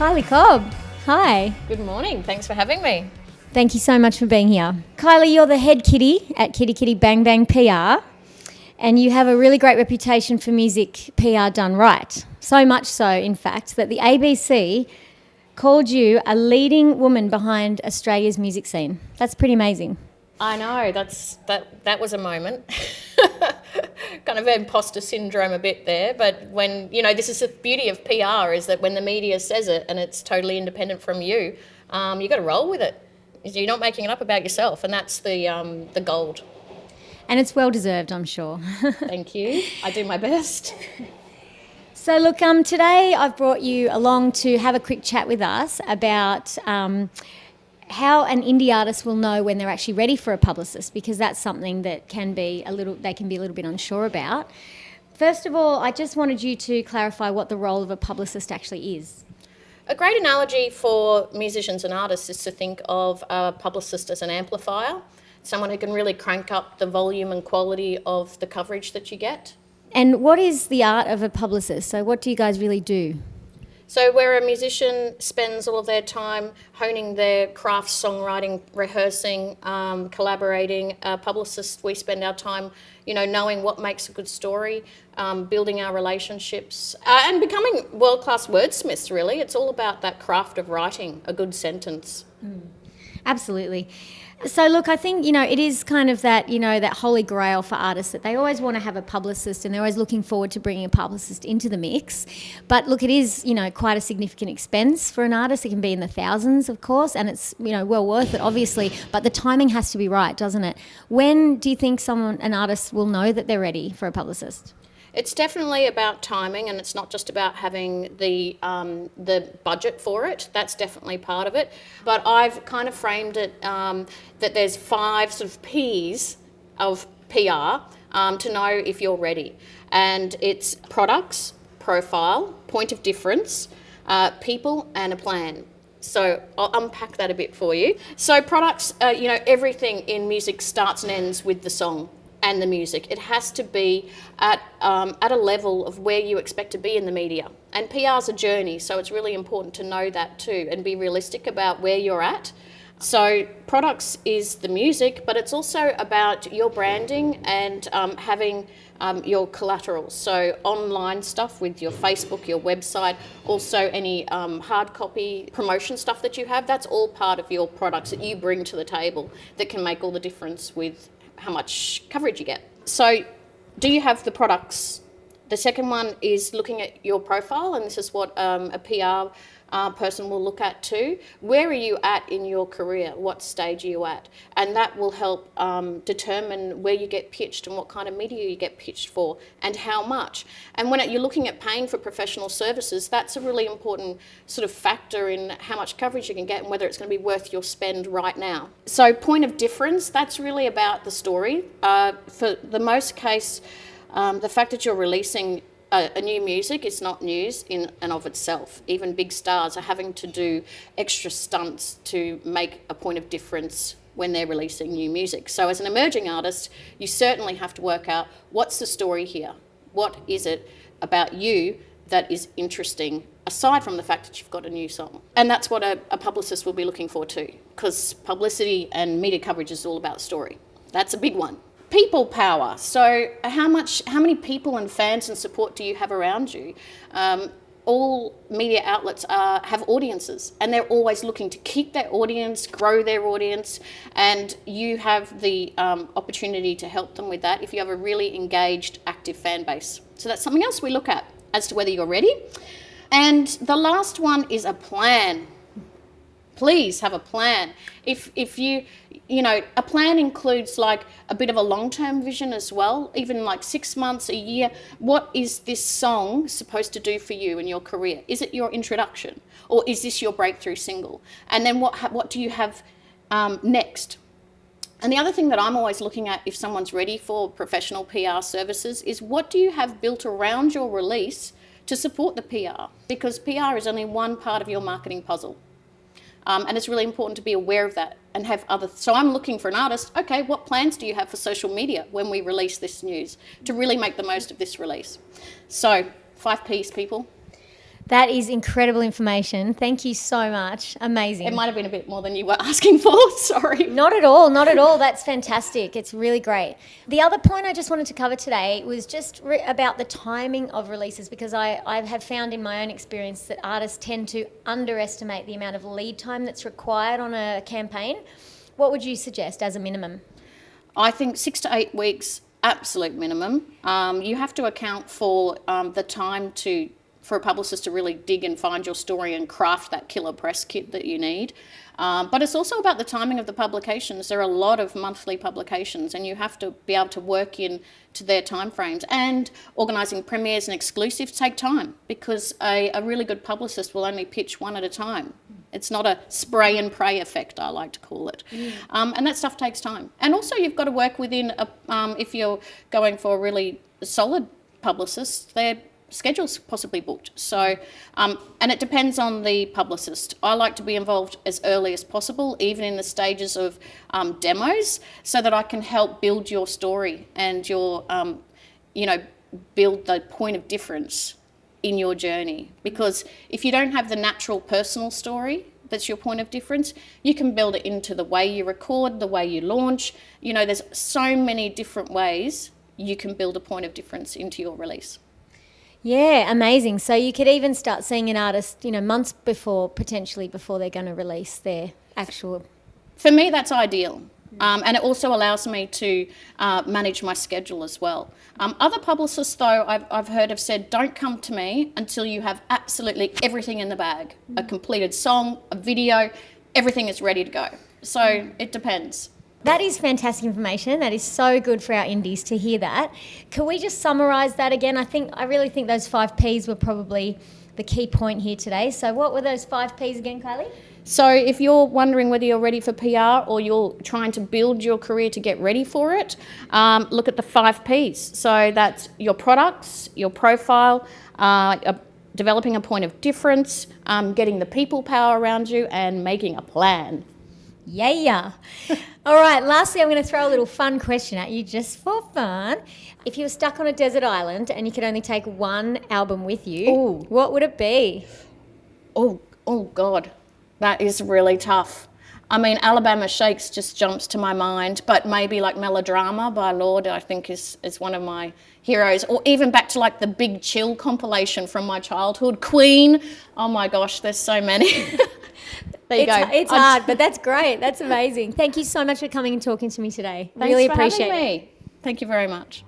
Kylie Cobb. Hi. Good morning. Thanks for having me. Thank you so much for being here. Kylie, you're the head kitty at Kitty Kitty Bang Bang PR, and you have a really great reputation for music PR done right. So much so, in fact, that the ABC called you a leading woman behind Australia's music scene. That's pretty amazing. I know, that was a moment. Kind of imposter syndrome a bit there, but when, this is the beauty of PR, is that when the media says it and it's totally independent from you, you got to roll with it. You're not making it up about yourself, and that's the gold. And it's well deserved, I'm sure. Thank you. I do my best. So look, today I've brought you along to have a quick chat with us about how an indie artist will know when they're actually ready for a publicist, because that's something that they can be a little bit unsure about. First of all, I just wanted you to clarify what the role of a publicist actually is. A great analogy for musicians and artists is to think of a publicist as an amplifier, someone who can really crank up the volume and quality of the coverage that you get. And what is the art of a publicist? So what do you guys really do? So where a musician spends all of their time honing their craft, songwriting, rehearsing, collaborating, a publicist, we spend our time, knowing what makes a good story, building our relationships, and becoming world-class wordsmiths, really. It's all about that craft of writing a good sentence. Absolutely. So look, I think, it is kind of that, that holy grail for artists, that they always want to have a publicist and they're always looking forward to bringing a publicist into the mix. But look, it is, quite a significant expense for an artist. It can be in the thousands, of course, and it's, well worth it, obviously. But the timing has to be right, doesn't it? When do you think an artist will know that they're ready for a publicist? It's definitely about timing, and it's not just about having the budget for it. That's definitely part of it. But I've kind of framed it that there's 5 sort of P's of PR to know if you're ready. And it's products, profile, point of difference, people, and a plan. So I'll unpack that a bit for you. So products, everything in music starts and ends with the song and the music. It has to be at a level of where you expect to be in the media. And PR's a journey, so it's really important to know that too and be realistic about where you're at. So products is the music, but it's also about your branding and having your collateral. So online stuff with your Facebook, your website, also any hard copy promotion stuff that you have, that's all part of your products that you bring to the table that can make all the difference with how much coverage you get. So do you have the products? The second one is looking at your profile, and this is what a PR person will look at too. Where are you at in your career? What stage are you at? And that will help determine where you get pitched and what kind of media you get pitched for and how much. And when you're looking at paying for professional services, that's a really important sort of factor in how much coverage you can get and whether it's going to be worth your spend right now. So point of difference, that's really about the story. For the most case, the fact that you're releasing a new music is not news in and of itself. Even big stars are having to do extra stunts to make a point of difference when they're releasing new music. So as an emerging artist, you certainly have to work out what's the story here? What is it about you that is interesting, aside from the fact that you've got a new song? And that's what a publicist will be looking for too, because publicity and media coverage is all about story. That's a big one. People power. So how many people and fans and support do you have around you? All media outlets have audiences, and they're always looking to keep their audience, grow their audience, and you have the opportunity to help them with that if you have a really engaged, active fan base. So that's something else we look at as to whether you're ready. And the last one is a plan. Please have a plan. If you a plan includes like a bit of a long-term vision as well, even like 6 months, a year. What is this song supposed to do for you in your career? Is it your introduction, or is this your breakthrough single? And then what do you have next? And the other thing that I'm always looking at if someone's ready for professional PR services is what do you have built around your release to support the PR? Because PR is only one part of your marketing puzzle. And it's really important to be aware of that and have other. So I'm looking for an artist. Okay, what plans do you have for social media when we release this news to really make the most of this release? So 5 Ps, people. That is incredible information. Thank you so much. Amazing. It might have been a bit more than you were asking for. Sorry. Not at all. Not at all. That's fantastic. It's really great. The other point I just wanted to cover today was just about the timing of releases, because I have found in my own experience that artists tend to underestimate the amount of lead time that's required on a campaign. What would you suggest as a minimum? I think 6 to 8 weeks, absolute minimum. You have to account for the time for a publicist to really dig and find your story and craft that killer press kit that you need. But it's also about the timing of the publications. There are a lot of monthly publications, and you have to be able to work in to their timeframes. And organising premieres and exclusives take time, because a really good publicist will only pitch one at a time. It's not a spray and pray effect, I like to call it. And that stuff takes time. And also you've got to work within, if you're going for a really solid publicist, their schedule's possibly booked. So, and it depends on the publicist. I like to be involved as early as possible, even in the stages of demos, so that I can help build your story and your, build the point of difference in your journey. Because if you don't have the natural personal story that's your point of difference, you can build it into the way you record, the way you launch. There's so many different ways you can build a point of difference into your release. Yeah, amazing. So you could even start seeing an artist, months potentially before they're going to release their actual... For me, that's ideal. And it also allows me to manage my schedule as well. Other publicists, though, I've heard have said, don't come to me until you have absolutely everything in the bag. A completed song, a video, everything is ready to go. So it depends. That is fantastic information. That is so good for our indies to hear that. Can we just summarise that again? I really think those 5 Ps were probably the key point here today. So what were those 5 Ps again, Kylie? So if you're wondering whether you're ready for PR or you're trying to build your career to get ready for it, look at the 5 Ps. So that's your products, your profile, developing a point of difference, getting the people power around you, and making a plan. Yeah. All right, lastly, I'm going to throw a little fun question at you just for fun. If you were stuck on a desert island and you could only take one album with you, what would it be? Oh God, that is really tough. I mean, Alabama Shakes just jumps to my mind, but maybe like Melodrama by Lorde, I think is one of my heroes. Or even back to like the Big Chill compilation from my childhood. Queen, oh my gosh, there's so many. There you go. It's hard, but that's great. That's amazing. Thank you so much for coming and talking to me today. Thanks really for appreciate having it. me. Thank you very much.